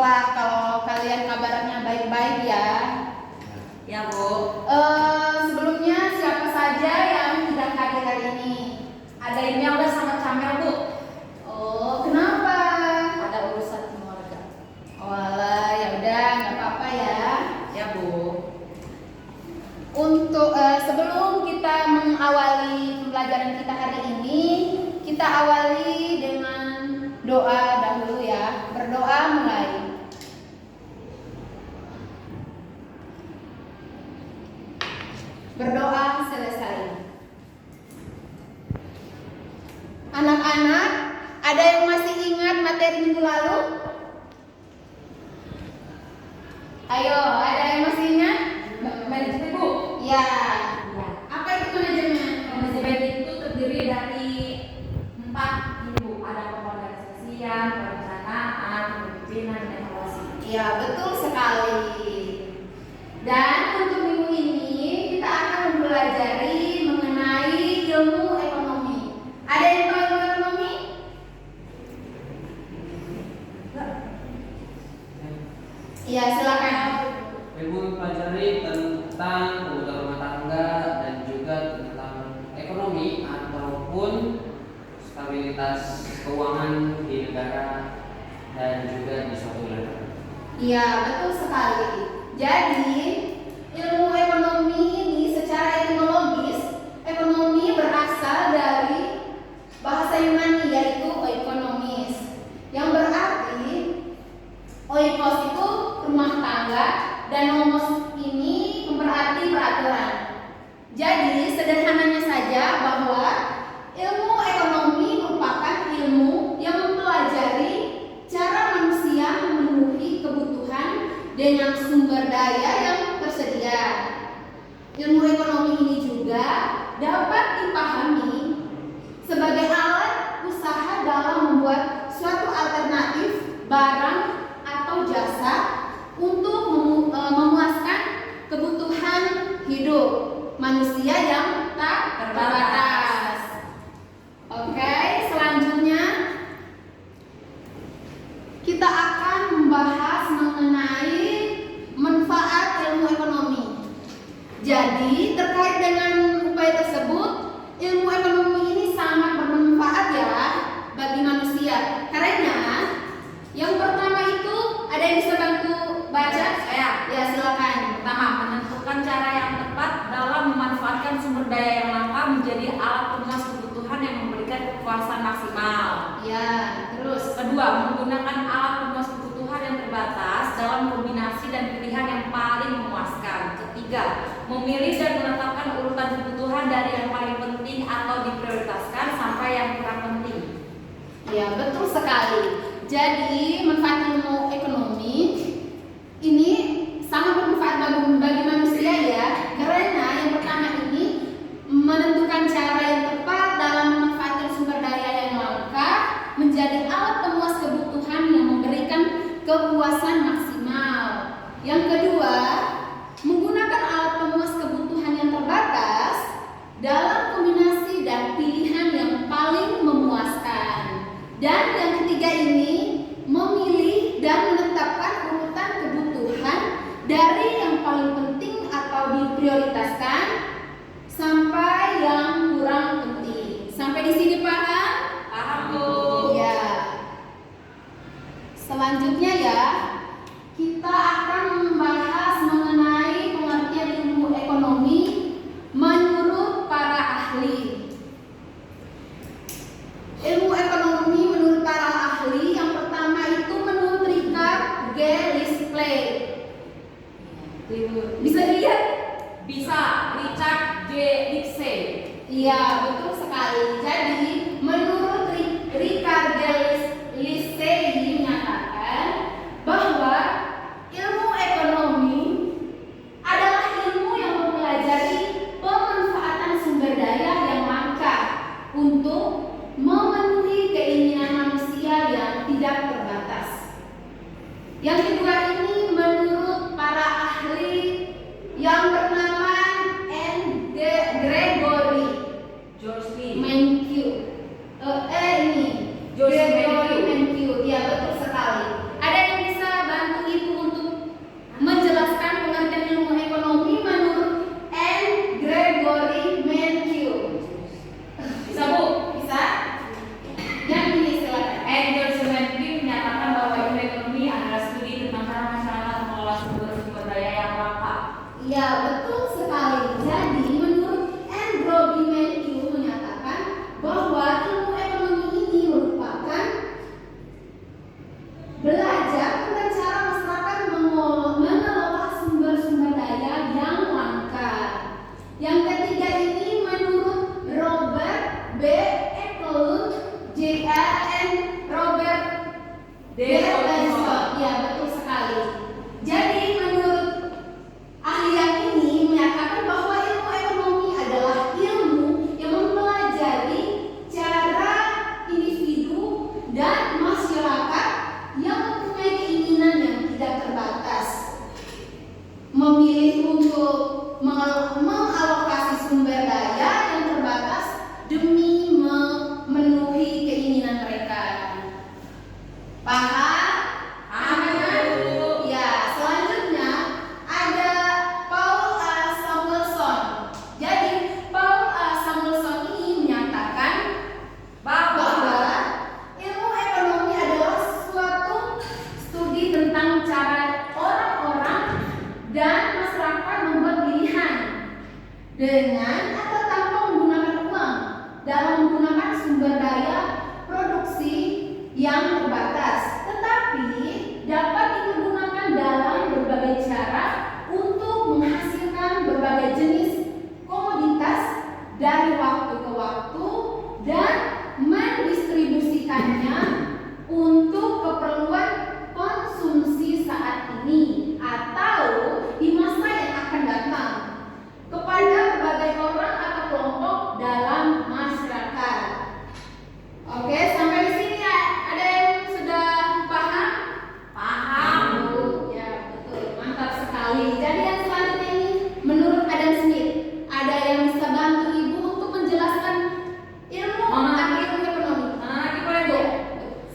syukurlah kalau kalian kabarnya baik-baik ya. Ya Bu. Sebelumnya siapa saja yang tidak hadir hari ini? Ada ini yang udah sangat camel Bu. Oh, kenapa? Ada urusan keluarga. Oh alah, ya udah nggak apa-apa ya. Ya Bu. Untuk sebelum kita mengawali pembelajaran kita hari ini, kita awali dengan doa dahulu ya. Berdoa mulai. Berdoa selesai. Anak-anak, ada yang masih ingat materi minggu lalu? Ayo, ada yang masih ingat? Manajemen Bu. Ya. Ya. Apa itu manajemen? Manajemen itu terdiri dari 4 ini Bu. Ada pengorganisasian, perencanaan, kepemimpinan, dan evaluasi. Ya, betul sekali. Dan untuk minggu ini kita akan mempelajari mengenai ilmu ekonomi. Ada yang tahu ilmu ekonomi? Ya, silakan. Ibu pelajari tentang kebutuhan rumah tangga dan juga tentang ekonomi ataupun stabilitas keuangan di negara dan juga di suatu wilayah. Iya, betul sekali. Jadi, ilmu ekonomi ini secara etimologis, ekonomi berasal dari bahasa Yunani yaitu oikonomis, yang berarti oikos itu rumah tangga dan nomos ini berarti peraturan. Jadi, sederhananya saja bahwa ilmu ekonomi merupakan ilmu yang mempelajari cara manusia memenuhi kebutuhan dengan sumber daya yang tersedia. Ilmu ekonomi ini juga dapat dipahami sebagai alat usaha dalam membuat suatu alternatif barang atau jasa untuk memuaskan kebutuhan hidup manusia yang tak terbatas. Oke, selanjutnya kita akan membahas mengenai manfaat ilmu ekonomi. Jadi, terkait dengan upaya tersebut, ilmu ekonomi ini sangat bermanfaat ya bagi manusia. Karena yang pertama itu, ada yang bisa bantu baca? Saya. Ya, silakan. Pertama, menentukan cara yang tepat dalam memanfaatkan sumber daya yang langka menjadi alat pemuas kebutuhan yang memberikan kepuasan maksimal. Ya, terus. Kedua, menggunakan alat pemuas kebutuhan yang terbatas dalam kombinasi dan pilihan yang paling memuaskan. Ketiga, memilih dan menetapkan urutan kebutuhan dari yang paling penting atau diprioritaskan sampai yang kurang penting. Ya, betul sekali. Jadi, manfaat ilmu ekonomi ini sangat bermanfaat bagi manusia ya. Karena yang pertama ini menentukan cara yang tepat dalam memanfaatkan sumber daya yang langka menjadi alat pemuas kebutuhan yang memberikan kepuasan maksimal. Yang kedua, menggunakan alat pemuas kebutuhan yang terbatas dalam kombinasi dan pilihan yang paling memuaskan. Dan yang ketiga ini memilih dan menetapkan urutan kebutuhan dari yang paling penting atau diprioritaskan sampai yang kurang penting. Sampai di sini paham? Paham Bu? Ya. Selanjutnya ya, kita akan membahas mengenai pengertian ilmu ekonomi menurut para ahli. Ilmu ekonomi menurut para ahli yang pertama itu menurut Richard G. Listley. Bisa dilihat? Bisa. Richard J. Listley. Iya, betul sekali. Jadi, menurut Richard G. Listley menyatakan bahwa ilmu ekonomi adalah ilmu yang mempelajari pemanfaatan sumber daya yang langka untuk memenuhi keinginan manusia yang tidak terbatas. Yang kedua ini menurut para ahli yang bernama N. Gregory Mankiw. Ini George Gregory Mankiw. Mankiw. Iya, betul sekali. Ada yang bisa definition. Ya, betul sekali. Jadi menurut ahli yang ini menyatakan bahwa ilmu ekonomi adalah ilmu yang mempelajari cara individu dan masyarakat yang mempunyai keinginan yang tidak terbatas memilih untuk mengalokasi sumber daya yang terbatas demi memenuhi keinginan mereka. Paham? Paham? Ya, selanjutnya ada Paul A. Samuelson. Jadi Paul A. Samuelson ini menyatakan bahwa ilmu ekonomi adalah suatu studi tentang cara orang-orang dan masyarakat membuat pilihan dengan atau tanpa menggunakan uang dalam menggunakan sumber daya produksi yang terbatas, tetapi dapat dipergunakan dalam berbagai cara untuk menghasilkan berbagai jenis komoditas dari waktu ke waktu dan mendistribusikannya untuk keperluan konsumsi saat ini atau di masa yang akan datang kepada berbagai orang atau kelompok dalam masyarakat. Oke, sampai di sini ya. Ada yang sudah paham? Paham, Bu. Ya, betul. Mantap sekali. Jadi yang selanjutnya ini menurut Adam Smith, ada yang bisa bantu Ibu untuk menjelaskan ilmu ekonomi? Boleh, Bu.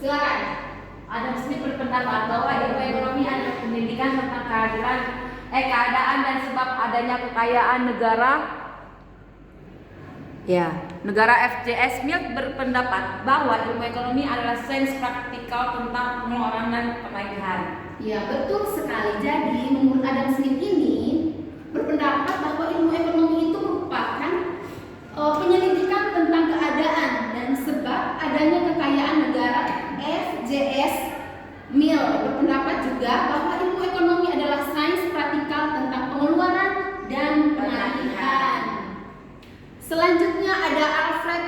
Silakan. Adam Smith berpendapat bahwa ilmu ekonomi adalah pendidikan tentang keadaan dan sebab adanya kekayaan negara. Negara. FJS Mill berpendapat bahwa ilmu ekonomi adalah sains praktikal tentang pengeluaran dan penagihan. Ya, betul sekali. Jadi menurut Adam Smith ini berpendapat bahwa ilmu ekonomi itu merupakan penyelidikan tentang keadaan dan sebab adanya kekayaan negara. FJS Mill berpendapat juga bahwa ilmu ekonomi adalah sains praktikal tentang pengeluaran dan penagihan. Selanjutnya ada Alfred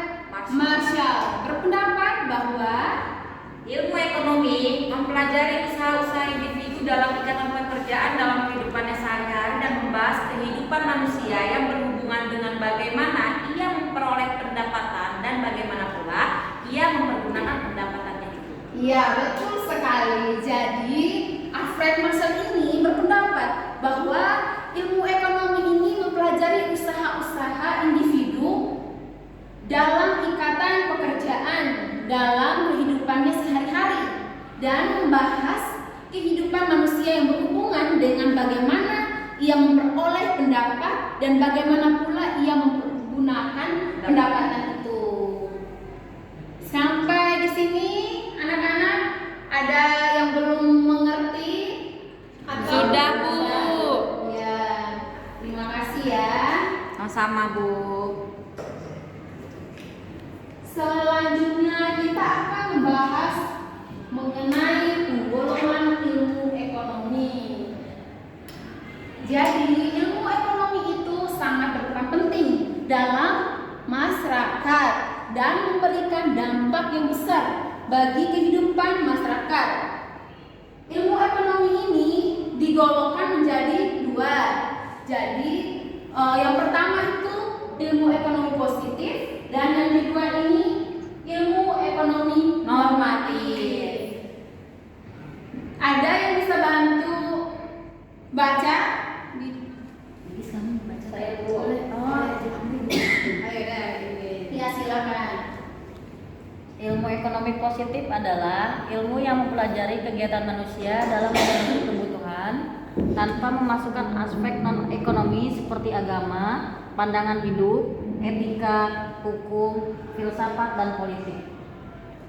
Marshall berpendapat bahwa ilmu ekonomi mempelajari usaha-usaha individu dalam ikatan pekerjaan dalam kehidupannya sehari-hari dan membahas kehidupan manusia yang berhubungan dengan bagaimana ia memperoleh pendapatan dan bagaimana pula ia mempergunakan pendapatannya itu. Iya, betul sekali. Jadi Alfred Marshall ini berpendapat bahwa ilmu ekonomi ini mempelajari usaha-usaha individu dalam ikatan pekerjaan dalam kehidupannya sehari-hari dan membahas kehidupan manusia yang berhubungan dengan bagaimana ia memperoleh pendapat dan bagaimana pula ia mempergunakan pendapatan itu. Sampai di sini anak-anak ada yang belum mengerti? Atau Sudah, Bu. Ya, terima kasih ya. Sama-sama, Bu. Selanjutnya kita akan membahas mengenai penggolongan ilmu ekonomi. Jadi ilmu ekonomi itu sangat berperan penting dalam masyarakat dan memberikan dampak yang besar bagi kehidupan masyarakat. Ilmu ekonomi ini digolongkan menjadi dua. Jadi yang pertama itu ilmu ekonomi positif dan yang kedua ini ilmu ekonomi normatif. Ada yang bisa bantu baca? Bisa baca. Saya boleh. Ayo deh. Ya, silakan. Ilmu ekonomi positif adalah ilmu yang mempelajari kegiatan manusia dalam memenuhi kebutuhan tanpa memasukkan aspek non-ekonomi seperti agama, pandangan hidup, etika, hukum, filsafat, dan politik.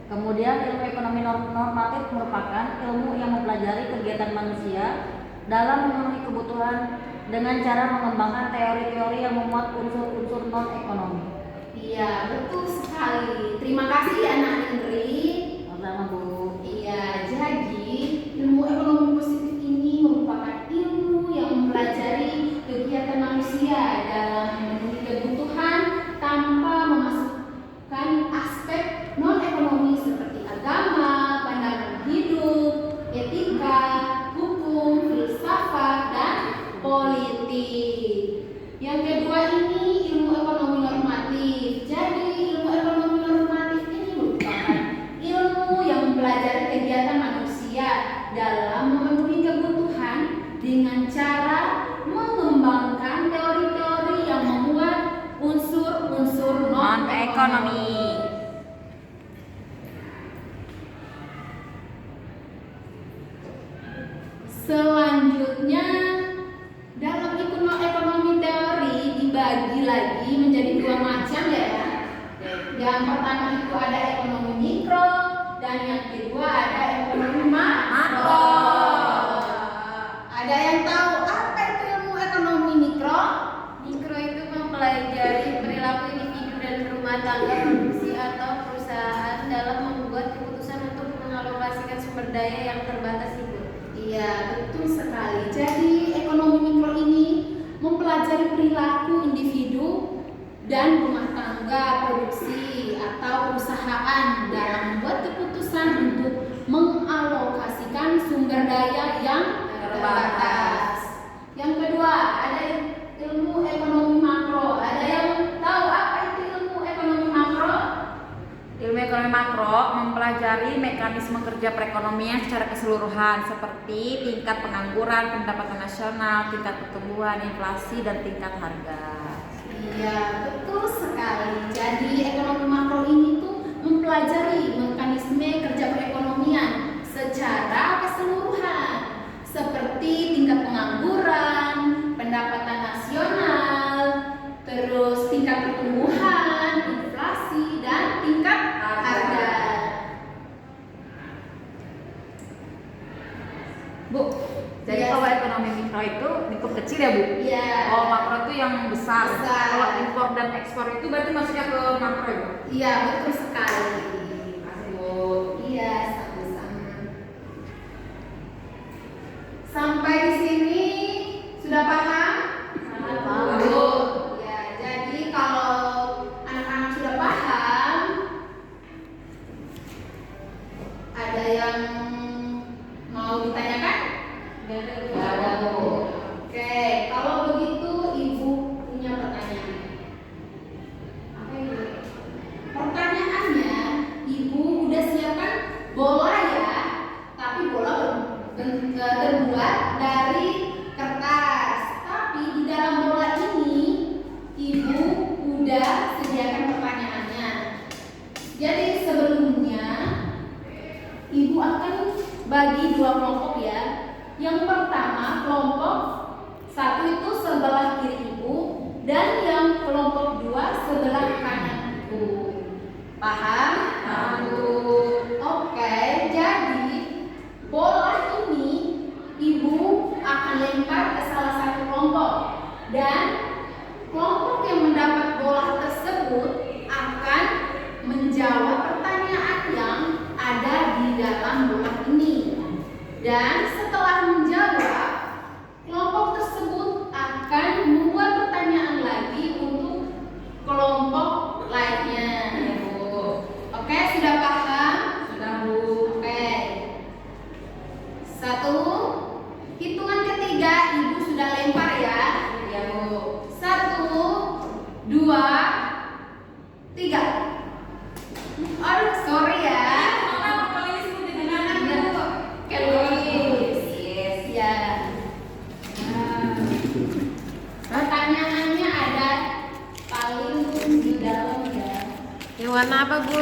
Kemudian ilmu ekonomi normatif merupakan ilmu yang mempelajari kegiatan manusia dalam memenuhi kebutuhan dengan cara mengembangkan teori-teori yang memuat unsur-unsur non-ekonomi. Iya, betul sekali. Terima kasih anak Indri. Sama, Bu. Iya, jadi ilmu ekonomi positif ini merupakan ilmu yang mempelajari kegiatan manusia dalam memenuhi kebutuhan tanpa memasukkan aspek non-ekonomi seperti agama, pandangan hidup, Selanjutnya, dalam ekonomi teori dibagi lagi menjadi dua macam ya. Yang pertama itu ada ekonomi mikro dan yang kedua ada ekonomi makro. Ada yang tahu apa itu ilmu ekonomi mikro? Mikro itu mempelajari perilaku individu dan rumah tangga, produksi atau perusahaan dalam membuat keputusan untuk mengalokasikan sumber daya yang terbatas itu. Iya, betul sekali. Jadi ekonomi mikro ini mempelajari perilaku individu dan rumah tangga, produksi atau perusahaan dalam membuat keputusan untuk mengalokasikan sumber daya yang terbatas. Yang kedua, ada ilmu ekonomi makro. Ada yang tahu apa itu ilmu ekonomi makro? Ilmu ekonomi makro mempelajari mekanisme kerja perekonomian secara keseluruhan seperti tingkat pengangguran, pendapatan nasional, tingkat pertumbuhan, inflasi, dan tingkat harga. Iya, betul sekali. Jadi ekonomi makro ini tuh mempelajari mekanisme kerja perekonomian secara keseluruhan seperti tingkat pengangguran, pendapatan nasional, terus tingkat pertumbuhan, inflasi, dan tingkat harga. Bu, jadi Yes. kalau ekonomi mikro itu lingkup kecil ya Bu? Iya. Oh, makro itu yang besar. Besar. Kalau impor dan ekspor itu berarti masuknya ke makro ya Bu? Iya, betul sekali. Makasih Bu. Iya, sama-sama. Sampai di sini sudah paham? Paham. Ya, jadi kalau anak-anak sudah paham, ada yang mau ditanyakan? Nggak ada, Bu. Oke, kalau begitu Ibu punya pertanyaan. Apa itu? Pertanyaannya, Ibu udah siapkan bola ya, tapi bola terbuat dari kertas. Tapi di dalam bola ini, Ibu udah sediakan pertanyaannya. Jadi sebelumnya, Ibu akan bagi dua kelompok ya. Yang pertama, kelompok satu itu sebelah kiri Ibu, dan yang kelompok dua sebelah kanan Ibu. Paham? Paham, Bu. Oke, jadi bola ini Ibu akan lempar ke salah satu kelompok, dan kelompok yang mendapat bola tersebut akan menjawab pertanyaan yang ada di dalam bola ini. Dan setelah menjawab, kelompok tersebut akan membuat pertanyaan lagi untuk kelompok lainnya. Oke, sudah paham? Sudah Bu. Oke. Satu, hitungan ketiga Ibu sudah lempar ya. Ya Bu. 1, 2, 3. Aduh, sorry ya. Mana Bu Lilis Bu didengarkan Bu? Kelis. Yes. Ya. Pertanyaannya ada paling di dalam ya. Yang warna apa, Bu?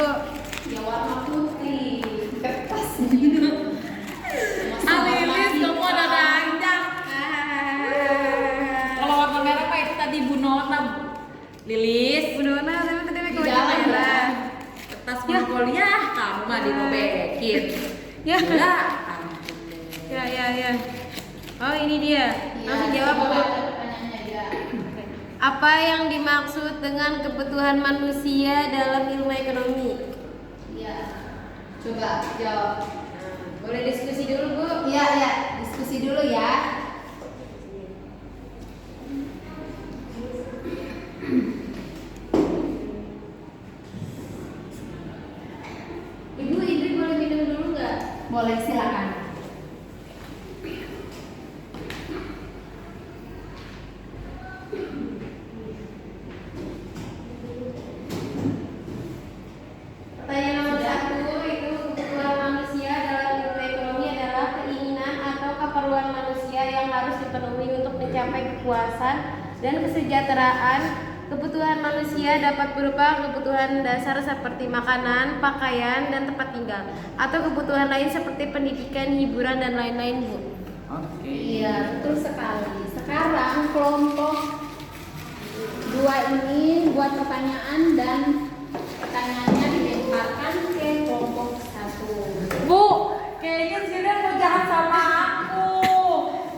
Ya warna putih. Kertas. Lilis, kamu ada ranjang. Kalau warna merah apa itu tadi Bu Nona Bu? Lilis, Bu Nona, tapi tadi Di pakai warna dalam merah. kertas kuliah kamu mah dirobekin. Ya. Udah. Ya. Oh, ini dia. Langsung jawab, Bu. Pertanyaannya ya. Apa yang dimaksud dengan kebutuhan manusia dalam ilmu ekonomi? Iya. Coba jawab. Boleh diskusi dulu, Bu? Iya, diskusi dulu ya. Ibu, Idri boleh minum dulu nggak? Boleh, silakan. Pertanyaan nomor 1 itu kebutuhan manusia dalam ilmu ekonomi adalah keinginan atau keperluan manusia yang harus dipenuhi untuk mencapai kepuasan dan kesejahteraan Kebutuhan manusia dapat berupa kebutuhan dasar seperti makanan, pakaian, dan tempat tinggal, atau kebutuhan lain seperti pendidikan, hiburan, dan lain-lain, Bu. Oke. Iya, betul sekali. Sekarang kelompok 2 ini buat pertanyaan dan pertanyaannya dilemparkan ke kelompok 1. Bu, kayaknya Zira mau jahat sama aku.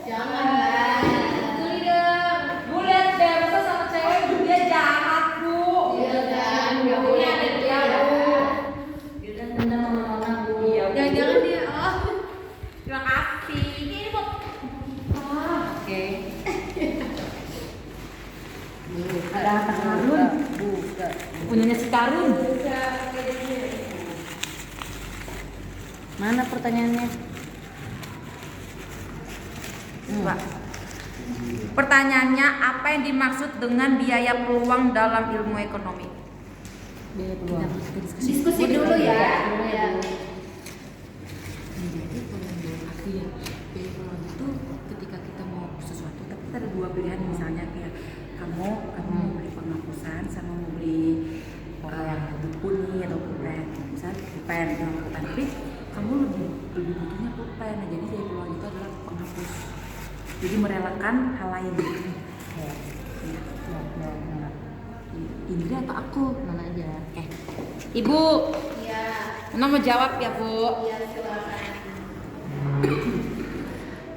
Jangan lah. Betul dong. Bu lihat deh, masa sama cewek dia jahat, Bu. Iya kan, nggak boleh ada dia, Bu. Yaudah dendam sama Nona, Bu. Iya, Bu. Jangan-jangan dia, oh. Terima kasih. Ini Bu. Oke. Ada apa Karun? Punyanya si Karun. Mana pertanyaannya? Coba. Pertanyaannya, apa yang dimaksud dengan biaya peluang dalam ilmu ekonomi? Biaya peluang. Diskusi dulu ya. Ya. Jadi kalau menurut aku ya biaya peluang itu ketika kita mau sesuatu tapi kita ada dua pilihan, misalnya kayak kamu mau beli penghapusan sama mau beli buku nih atau pulpen, misalnya pulpen tapi kamu lebih butuhnya pulpen. Nah, jadi biaya peluang itu adalah penghapus, jadi merelakan hal lain. Ya. Indri atau aku? Mana aja? Ibu, Iya. Nona mau jawab ya, Bu. Iya, silakan.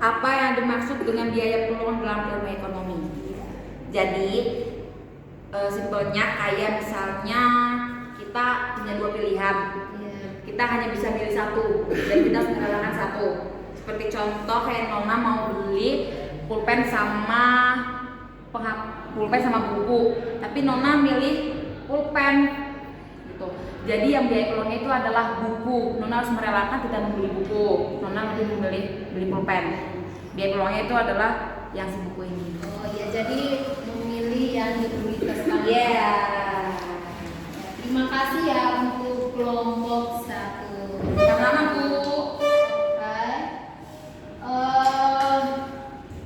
Apa yang dimaksud dengan biaya peluang dalam ilmu ekonomi? Jadi simpelnya kayak misalnya kita punya dua pilihan, Iya. kita hanya bisa pilih satu dan kita harus merelakan satu. Seperti contoh kayak Nona mau beli pulpen sama buku, tapi Nona milih pulpen gitu. Jadi yang biaya peluangnya itu adalah buku. Nona harus merelakan tidak membeli buku. Nona lebih memilih beli pulpen. Biaya peluangnya itu adalah yang si buku ini. Oh iya, jadi memilih yang diprioritaskan. Iya. Terima kasih ya untuk kelompok 1. Sama-sama, Bu. Oke.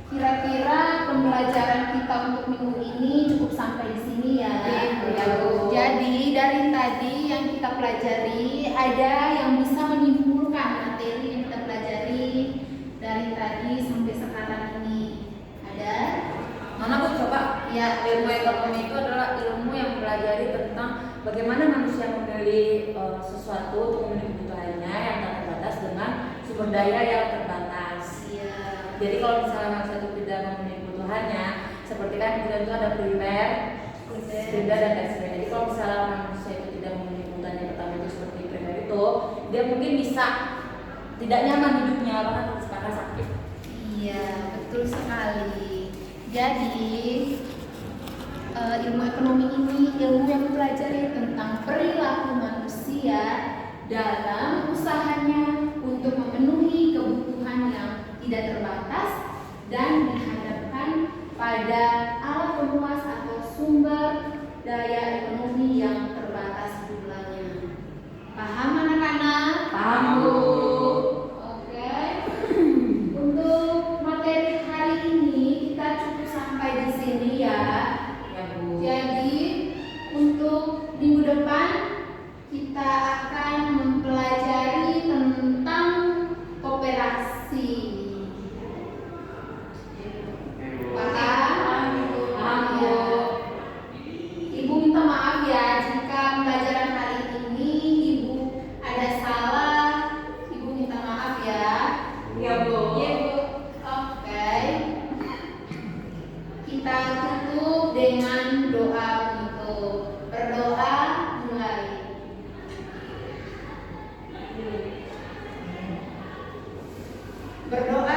Kira-kira pembelajaran kita untuk minggu ini cukup sampai di sini ya. Iya, Bu. Jadi dari tadi yang kita pelajari ada yang bisa menyimpulkan materi yang kita pelajari dari tadi sampai sekarang ini. Ada? Nona, Bu, coba. Ya, Ilmu ekonomi itu adalah ilmu yang mempelajari tentang bagaimana manusia membeli sesuatu untuk memenuhi kebutuhannya yang tak terbatas dengan sumber daya yang terbatas. Iya. Jadi kalau misalnya manusia itu tidak memenuhi kebutuhannya, seperti kan kita itu ada primer, sekunder, dan tersier. Jadi kalau misalnya manusia itu tidak memenuhi kebutuhannya pertama itu seperti primer itu, dia mungkin bisa tidak nyaman hidupnya, bahkan bahkan sakit. Iya, betul sekali. Jadi ilmu ekonomi ini ilmu yang mempelajari tentang perilaku manusia dalam usahanya untuk memenuhi kebutuhan yang tidak terbatas dan dihadapkan pada alat pemuas atau sumber daya ekonomi yang terbatas jumlahnya. Paham anak-anak? Paham, Bu. Oke. Untuk materi hari ini kita cukup sampai di sini ya. Ya, Bu. Jadi untuk minggu depan kita akan mempelajari tentang koperasi. Paham? Paham, Bu. Ibu minta maaf ya jika pembelajaran hari ini Ibu ada salah. Ibu minta maaf ya. Ya, Bu. Iya, Bu. Oke. Kita tutup dengan doa penutup. Berdoa mulai. Berdoa